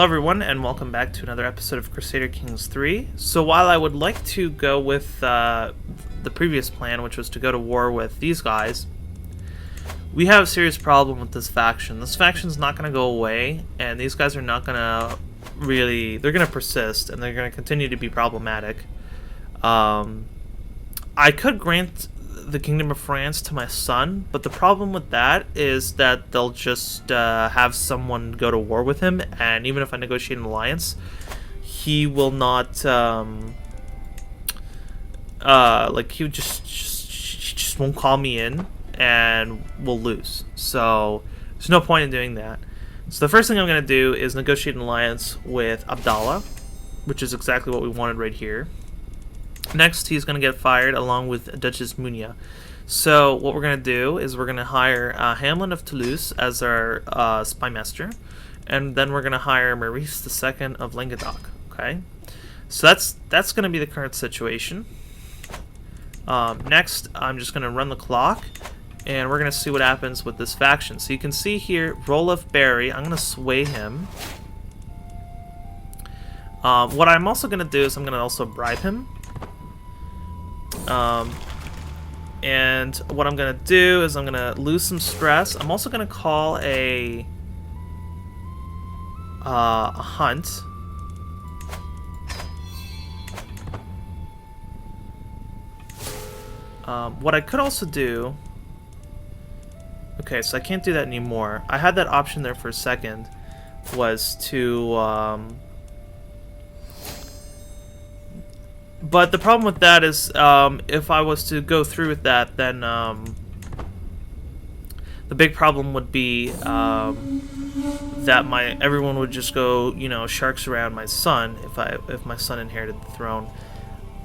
Hello everyone, and welcome back to another episode of Crusader Kings III. So while I would like to go with the previous plan, which was to go to war with these guys, we have a serious problem with this faction. This faction's not going to go away, and these guys are not going to really... They're going to persist, and they're going to continue to be problematic. I could grant the Kingdom of France to my son, but the problem with that is that they'll just have someone go to war with him, and even if I negotiate an alliance, he will not like he just won't call me in, and we'll lose. So there's no point in doing that. So the first thing I'm going to do is negotiate an alliance with Abdallah, which is exactly what we wanted right here. Next, he's going to get fired along with Duchess Munia. So what we're going to do is we're going to hire Hamlin of Toulouse as our spy master, and then we're going to hire Maurice II of Languedoc. Okay, so that's going to be the current situation. Next, I'm just going to run the clock, and we're going to see what happens with this faction. So you can see here, Rolf Barry. I'm going to sway him. What I'm also going to do is I'm going to also bribe him. And what I'm going to do is I'm going to lose some stress. I'm also going to call a hunt. What I could also do... Okay, so I can't do that anymore. I had that option there for a second, was to... But the problem with that is, if I was to go through with that, then the big problem would be that everyone would just go, sharks around my son if my son inherited the throne.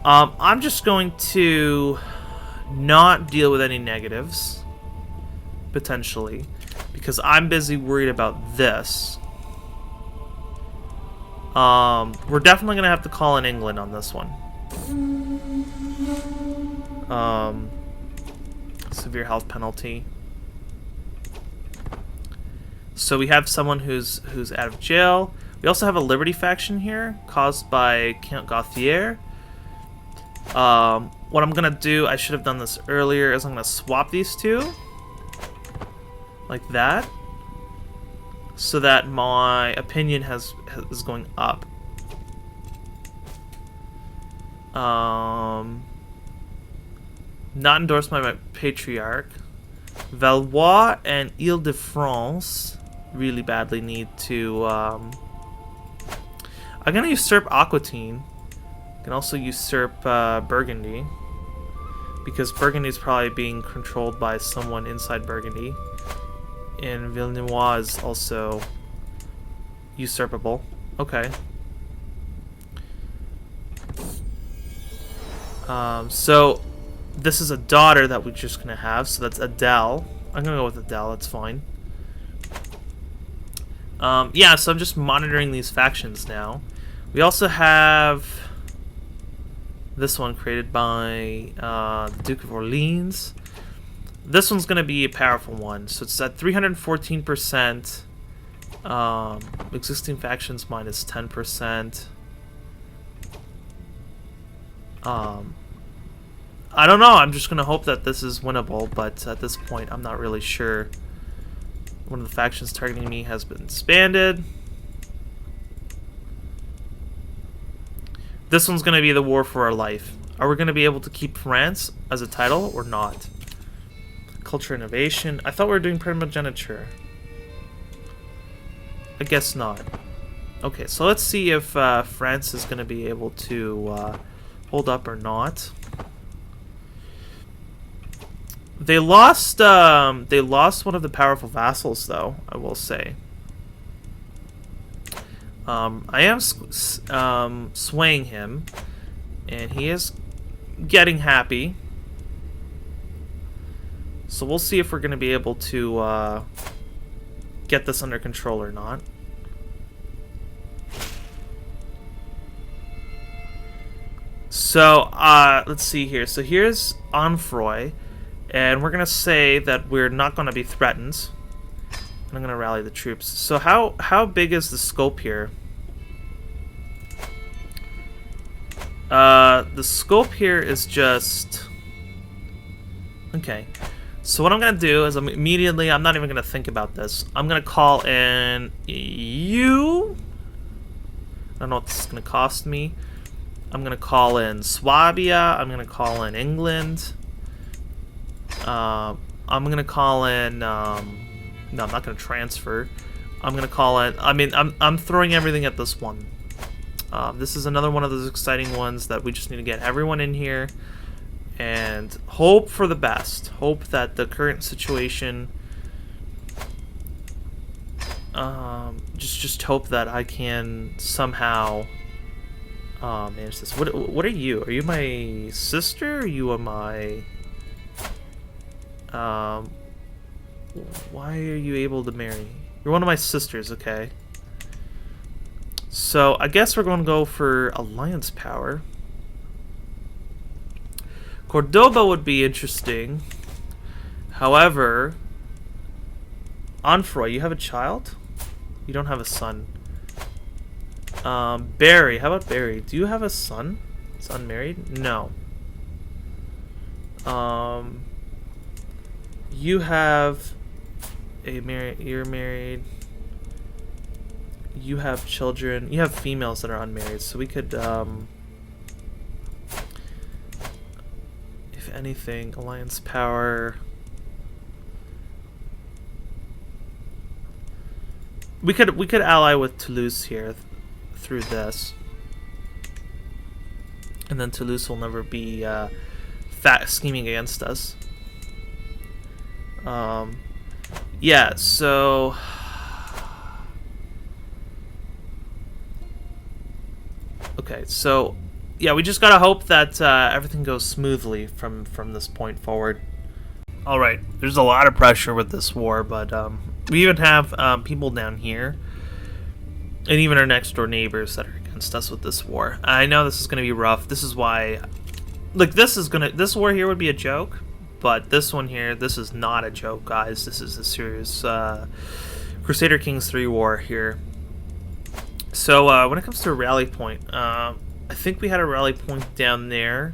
I'm just going to not deal with any negatives, potentially, because I'm busy worried about this. We're definitely gonna have to call in England on this one. Severe health penalty. So we have someone who's out of jail. We also have a Liberty faction here caused by Count Gauthier. What I'm gonna do, I should have done this earlier, is I'm gonna swap these two like that, so that my opinion is going up. Not endorsed by my patriarch. Valois and Ile-de-France really badly need to... I'm gonna usurp Aquitaine. I can also usurp Burgundy, because Burgundy is probably being controlled by someone inside Burgundy. And Villeneuve is also usurpable. Okay. So this is a daughter that we're just gonna have, so that's Adele. I'm gonna go with Adele, that's fine. Yeah, so I'm just monitoring these factions now. We also have this one created by the Duke of Orleans. This one's gonna be a powerful one, so it's at 314%. Existing factions minus 10%. I don't know, I'm just gonna hope that this is winnable, but at this point I'm not really sure. One of the factions targeting me has been disbanded. This one's gonna be the war for our life. Are we gonna be able to keep France as a title or not? Culture innovation. I thought we were doing primogeniture. I guess not. Okay, so let's see if France is gonna be able to hold up or not. They lost one of the powerful vassals, though, I will say. I am swaying him, and he is getting happy. So we'll see if we're going to be able to get this under control or not. So, let's see here. So here's Onfroy. And we're going to say that we're not going to be threatened. I'm going to rally the troops. So how big is the scope here? The scope here is just... Okay. So what I'm going to do is I'm not even going to think about this. I'm going to call in you. I don't know what this is going to cost me. I'm going to call in Swabia. I'm going to call in England. I'm going to call in... no, I'm not going to transfer. I'm going to call in... I mean, I'm throwing everything at this one. This is another one of those exciting ones that we just need to get everyone in here and hope for the best. Hope that the current situation... just hope that I can somehow manage this. What are you? Are you my sister? Or you are my... why are you able to marry? You're one of my sisters, okay. So, I guess we're going to go for alliance power. Cordoba would be interesting. However, Onfroy, you have a child? You don't have a son. Barry, how about Barry? Do you have a son? It's unmarried? No. You have you're married. You have children. You have females that are unmarried, so we could, if anything, alliance power. We could ally with Toulouse here through this, and then Toulouse will never be scheming against us. Yeah, so okay, so yeah, we just gotta hope that everything goes smoothly from this point forward. All right, there's a lot of pressure with this war, but we even have people down here, and even our next door neighbors that are against us with this war. I know this is gonna be rough. This is why, like, this war here would be a joke. But this one here, this is not a joke, guys. This is a serious Crusader Kings III war here. So when it comes to a rally point, I think we had a rally point down there.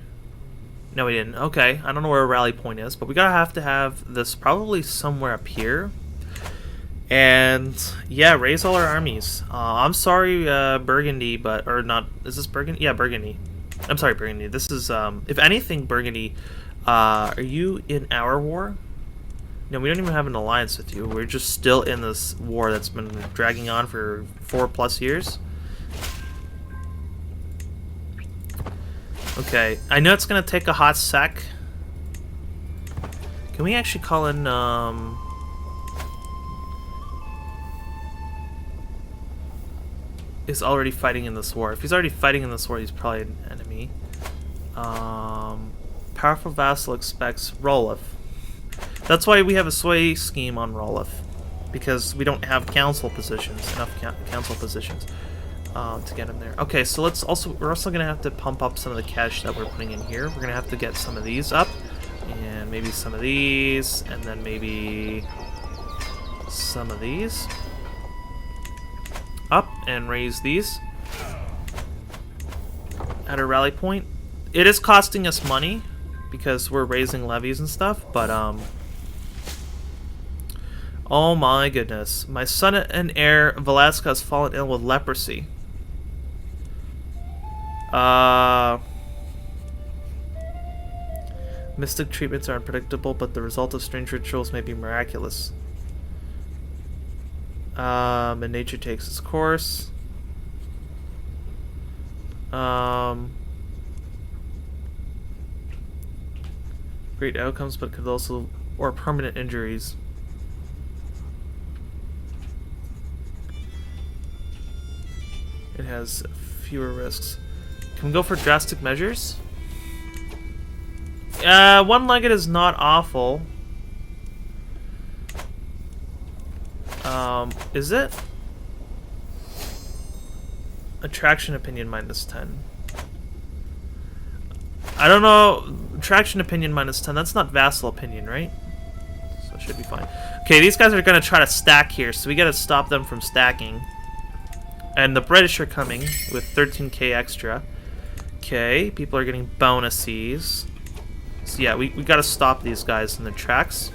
No, we didn't. Okay, I don't know where a rally point is, but we have to have this probably somewhere up here. And yeah, raise all our armies. I'm sorry, Burgundy, but or not? Is this Burgundy? Yeah, Burgundy. I'm sorry, Burgundy. This is if anything, Burgundy. Are you in our war? No, we don't even have an alliance with you. We're just still in this war that's been dragging on for 4+ years. Okay, I know it's gonna take a hot sec. Can we actually call in, is already fighting in this war. If he's already fighting in this war, he's probably an enemy. Powerful vassal expects Roloff. That's why we have a sway scheme on Roloff, because we don't have council positions, enough council positions to get him there. Okay, so we're also gonna have to pump up some of the cash that we're putting in here. We're gonna have to get some of these up, and maybe some of these, and then maybe some of these up, and raise these at a rally point. It is costing us money, because we're raising levies and stuff, but oh my goodness. My son and heir Velasco has fallen ill with leprosy. Mystic treatments are unpredictable, but the result of strange rituals may be miraculous. And nature takes its course. Great outcomes, but could also, or permanent injuries. It has fewer risks. Can we go for drastic measures? One-legged is not awful. Is it? Attraction opinion -10. I don't know. Traction opinion -10. That's not vassal opinion, right? So it should be fine. Okay, these guys are gonna try to stack here, so we gotta stop them from stacking. And the British are coming with 13k extra. Okay, people are getting bonuses. So yeah, we gotta stop these guys in their tracks.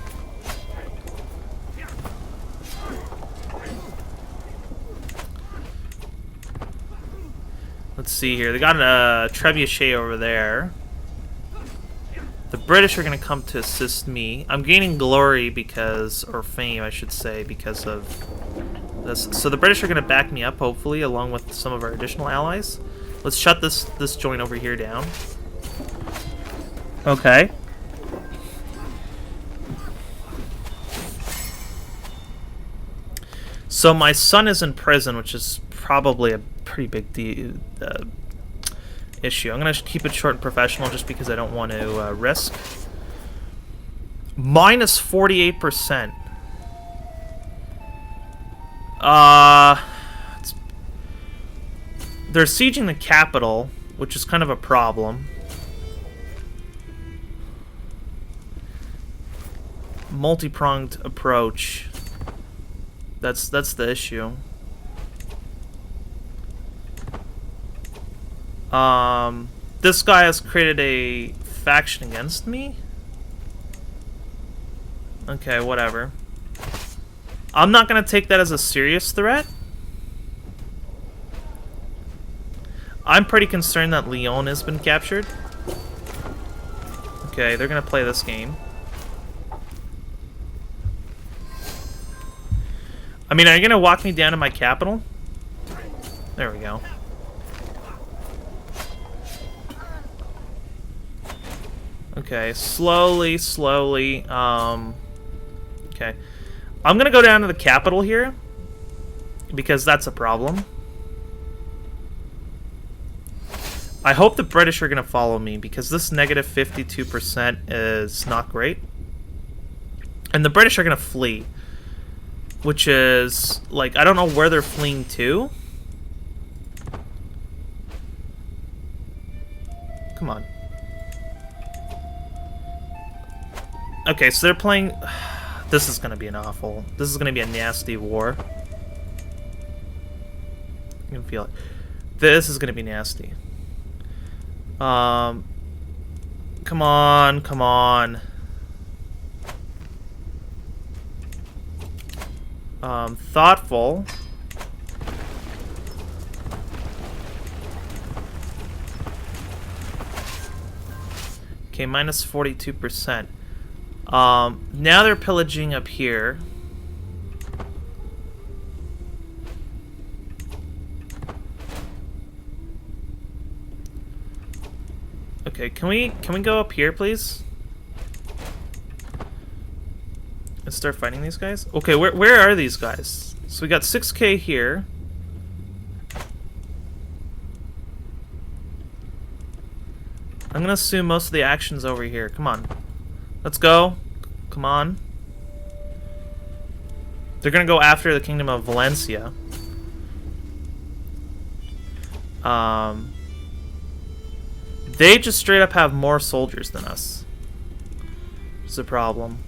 Let's see here. They got a trebuchet over there. The British are going to come to assist me. I'm gaining glory because, or fame, I should say, because of this. So the British are going to back me up, hopefully, along with some of our additional allies. Let's shut this joint over here down. Okay. So my son is in prison, which is probably a pretty big issue. I'm going to keep it short and professional just because I don't want to risk. Minus 48%. They're sieging the capital, which is kind of a problem. Multi-pronged approach. That's the issue. This guy has created a faction against me. Okay, whatever. I'm not gonna take that as a serious threat. I'm pretty concerned that Lyon has been captured. Okay, they're gonna play this game. I mean, are you gonna walk me down to my capital? There we go. Okay, slowly. Okay. I'm gonna go down to the capital here, because that's a problem. I hope the British are gonna follow me, because this negative 52% is not great. And the British are gonna flee. Which is, like, I don't know where they're fleeing to. Come on. Okay, so they're playing... This is going to be an awful... This is going to be a nasty war. You can feel it. This is going to be nasty. Come on. Thoughtful. Okay, minus 42%. Now they're pillaging up here. Okay, can we go up here, please? Let's start fighting these guys. Okay, where are these guys? So we got 6K here. I'm gonna assume most of the action's over here. Come on. Let's go. Come on. They're gonna go after the Kingdom of Valencia. They just straight up have more soldiers than us. It's a problem.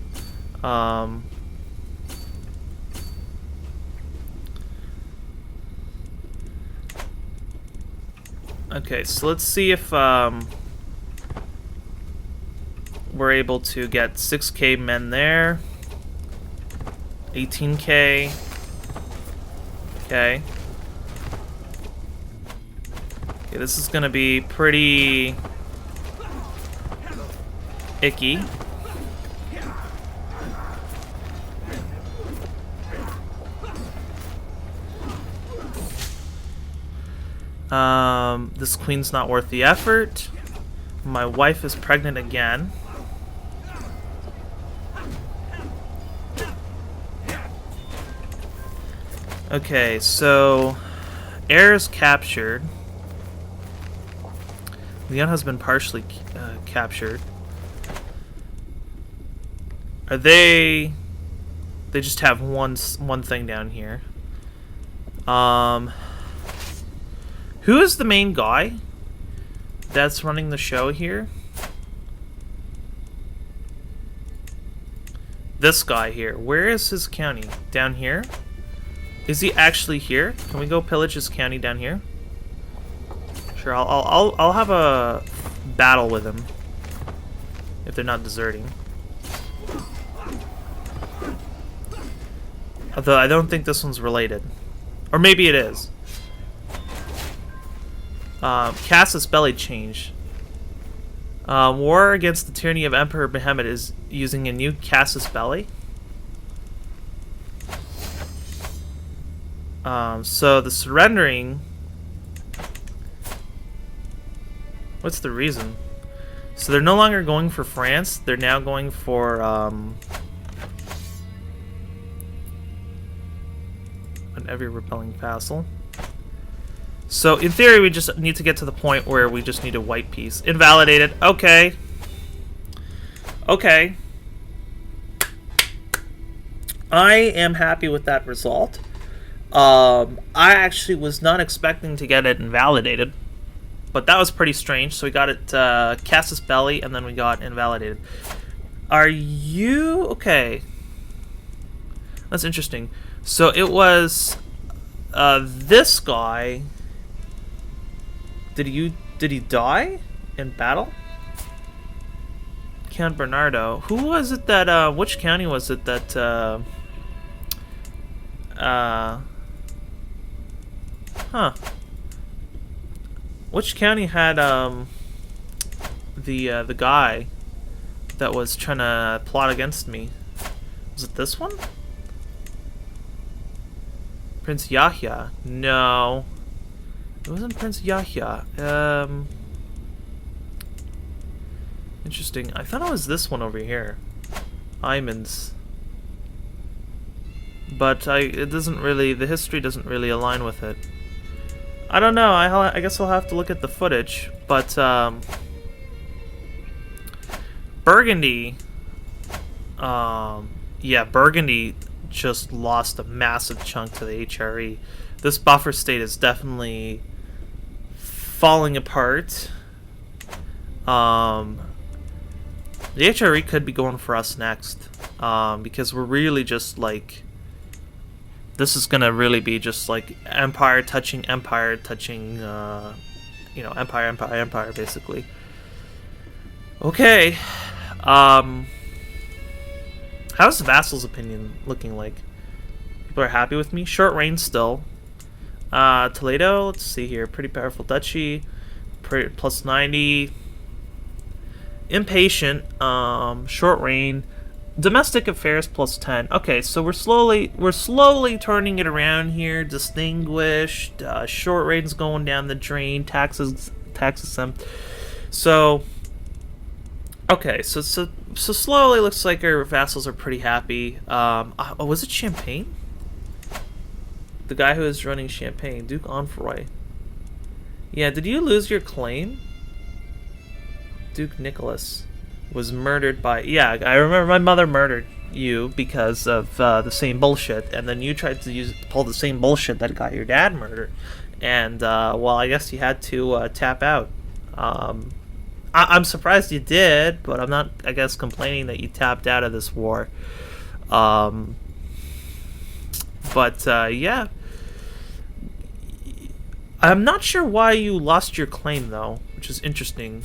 Okay, so let's see if we're able to get 6K men there. 18K. Okay. Okay, this is gonna be pretty icky. This queen's not worth the effort. My wife is pregnant again. Okay, so heir is captured. Leon has been partially captured. Are they? They just have one thing down here. Who is the main guy that's running the show here? This guy here. Where is his county? Down here? Is he actually here? Can we go pillage his county down here? Sure, I'll have a battle with him if they're not deserting. Although I don't think this one's related, or maybe it is. Casus Belli change. War against the tyranny of Emperor Behemoth is using a new Casus Belli. So the surrendering. What's the reason? So they're no longer going for France. They're now going for an every repelling vassal. So in theory, we just need to get to the point where we just need a white piece. Invalidated. Okay. Okay. I am happy with that result. I actually was not expecting to get it invalidated, but that was pretty strange. So we got it Casus Belli, and then we got invalidated. Are you okay? That's interesting. So it was this guy. Did he die in battle? Count Bernardo. Who was it that which county was it that which county had the guy that was trying to plot against me? Was it this one? Prince Yahya? No. It wasn't Prince Yahya. Interesting. I thought it was this one over here. Iman's. But it doesn't really, the history doesn't really align with it. I don't know. I guess I'll have to look at the footage. But Burgundy. Yeah, Burgundy just lost a massive chunk to the HRE. This buffer state is definitely falling apart. The HRE could be going for us next, because we're really just like, this is gonna really be just like empire touching, you know, empire, basically. Okay. How's the vassal's opinion looking like? People are happy with me. Short reign still. Toledo, let's see here. Pretty powerful duchy. Plus 90. Impatient. Short reign. Domestic affairs plus 10. Okay, so we're slowly turning it around here. Distinguished. Short reign's going down the drain. Tax exempt. So okay, so slowly looks like our vassals are pretty happy. Oh, was it Champagne? The guy who is running Champagne, Duke Onfroy. Yeah, did you lose your claim? Duke Nicholas was murdered by... Yeah, I remember my mother murdered you because of the same bullshit, and then you tried to pull the same bullshit that got your dad murdered. And, well, I guess you had to tap out. I'm surprised you did, but I'm not, I guess, complaining that you tapped out of this war. But, yeah. I'm not sure why you lost your claim, though, which is interesting.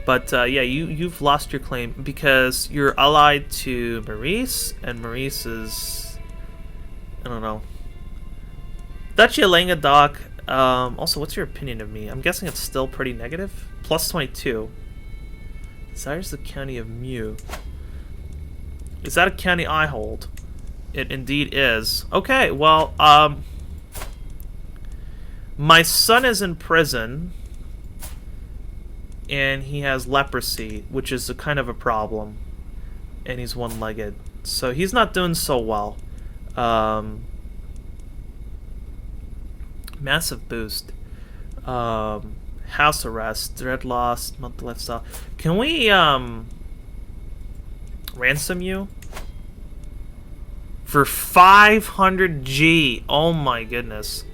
But, yeah, you've lost your claim because you're allied to Maurice, and Maurice is... I don't know. Duchy of Languedoc. Also, what's your opinion of me? I'm guessing it's still pretty negative. Plus 22. Desires the county of Meaux. Is that a county I hold? It indeed is. Okay, well, my son is in prison, and he has leprosy, which is a kind of a problem, and he's one-legged, so he's not doing so well. Massive boost. House arrest, dread loss, monthly lifestyle. Can we ransom you for 500G? Oh my goodness.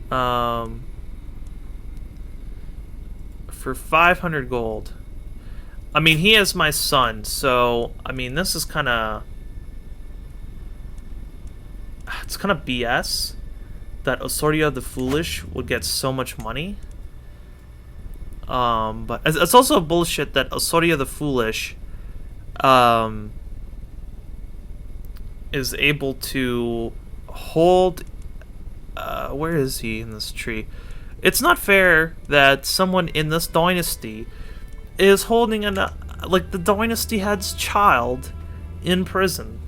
For 500 gold. I mean, he is my son, so I mean, this is kind of... it's kind of BS that Osorio the Foolish would get so much money. But it's also bullshit that Osorio the Foolish is able to hold... where is he in this tree? It's not fair that someone in this dynasty is holding like, the dynasty head's child in prison.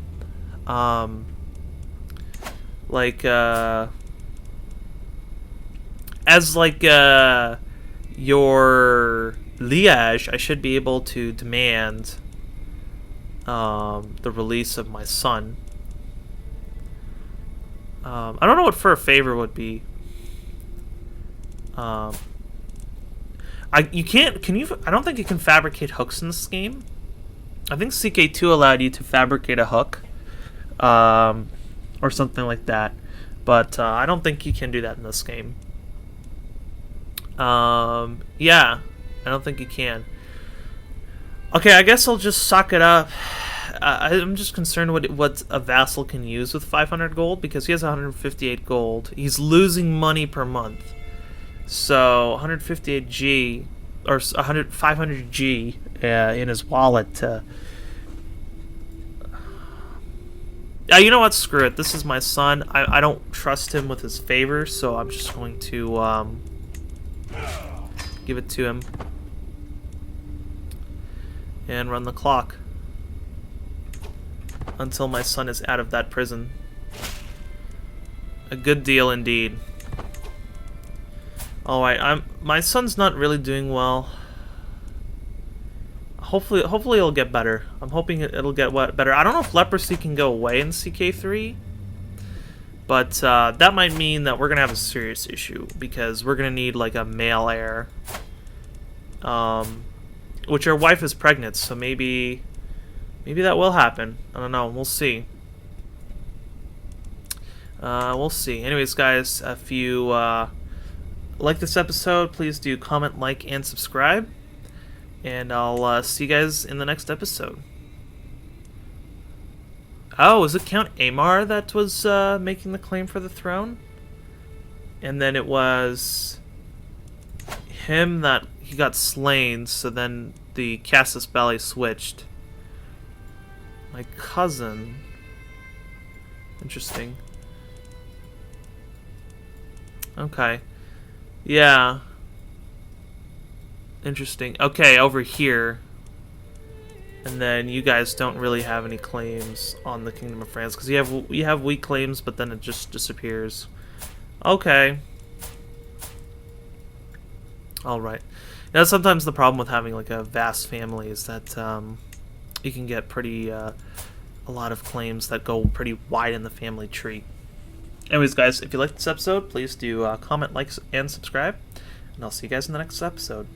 Like, as, like, your liege, I should be able to demand the release of my son. I don't know what for a favor would be. You can't. Can you? I don't think you can fabricate hooks in this game. I think CK2 allowed you to fabricate a hook, or something like that. But I don't think you can do that in this game. Yeah, I don't think you can. Okay, I guess I'll just suck it up. I'm just concerned what a vassal can use with 500 gold, because he has 158 gold. He's losing money per month. So 158G or 500G in his wallet. You know what? Screw it. This is my son. I don't trust him with his favors, so I'm just going to give it to him and run the clock until my son is out of that prison. A good deal indeed. Alright, my son's not really doing well. Hopefully it'll get better. I'm hoping it'll get better. I don't know if leprosy can go away in CK3, but that might mean that we're gonna have a serious issue, because we're gonna need like a male heir. Which your wife is pregnant, so maybe that will happen. I don't know. We'll see. We'll see. Anyways, guys, if you like this episode, please do comment, like, and subscribe. And I'll see you guys in the next episode. Oh, was it Count Amar that was making the claim for the throne? And then it was him that he got slain, so then the Casus Belli switched. My cousin. Interesting. Okay. Yeah. Interesting. Okay, over here. And then you guys don't really have any claims on the Kingdom of France, because you have weak claims, but then it just disappears. Okay. Alright. Now, sometimes the problem with having like a vast family is that you can get pretty a lot of claims that go pretty wide in the family tree. Anyways, guys, if you liked this episode, please do comment, like, and subscribe. And I'll see you guys in the next episode.